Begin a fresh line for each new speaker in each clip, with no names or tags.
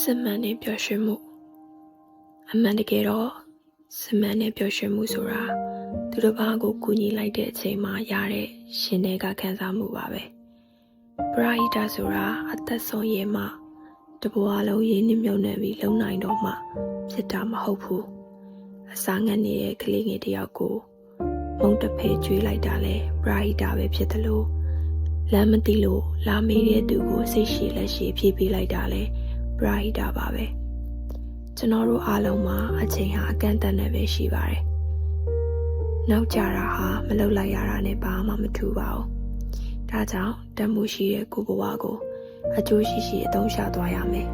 စစ်မှန်တဲ့ပျော်ရွှင်မှုအမှန်တကယ်တော့စစ်မှန်တဲ့ပျော်ရွှင်မှုဆိုတာသူတစ်ပါးကိုကူညီလိုက်တဲ့အချိန်မှာရတဲ့ရှင်တွေကခံစားမှုပါပဲပရာဟိတဆိုတာအသက်ဆုံးရဲမှတဘဝလုံးရင်းနှီးမြုပ်နှံပြီးလုံနိုင်တော့မှဖြစ်တာမဟုတ်ဘူးအစာငတ်နေတဲ့ကလေးငယ်တယောက်ကိုမုံတဖဲကျွေးလိုက်တာလဲပရာဟိတပဲဖြစ်တယ်လို့လမ်းမသိလို့လာမေးတဲ့သူကိုစိတ်ရှိလက်ရှိဖြေးပေးလိုက်တာလဲပရာဟိတပါပဲကျွန်တော်တို့အားလုံးမှာအချိန်ဟာအကန့်အသတ်နဲ့ပဲရှိပါတယ်နောက်ကြတာဟာမလုပ်လိုက်ရတာနဲ့ဘာမှမထူပါဘူးဒါကြောင့်တမှုရှိတဲ့ကိုယ်ဘဝကိုအကျိုးရှိရှိအသုံးချသွားရမယ်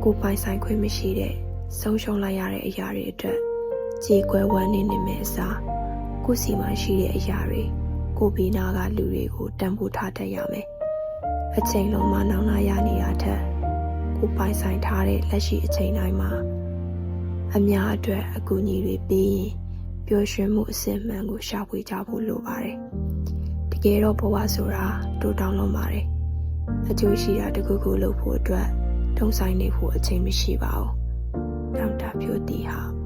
ကိုယ်ပိုင်ဆိုင်ခွင့်မရှိတဲ့ဆုံးရှုံးလိုက်ရတဲ့အရာတွေအတွက်ကြေကွဲဝမ်းနေမယ့်အစားကိုယ်စီမှာရှိတဲ့အရာတွေကိုယ်ပြီးနာကလူတွေကိုတန်ဖိုးထားတတ်ရမယ်အချိန်လုံးမှနောင်နာရနေတာထက်ကိုယ်ပိုင်ဆိုင်ထားတဲ့လက်ရှိအချိန်တိုင်းမှာအများအတွက်အကူအညီတွေပေးရင်ပျော်ရွှင်မှုအစစ်မှန်ကိုရှာဖွေကြဖို့လိုပါတယ်တကယ်တော့ဘဝဆိုတာတိုးတောင်းလုံးပါတယ်အကျိုးရှိတာတခုခုလုပ်ဖို့အတွက်တုံ့ဆိုင်နေဖို့အချိန်မရှိပါဘူးဒေါက်တာဖြိုတီဟာ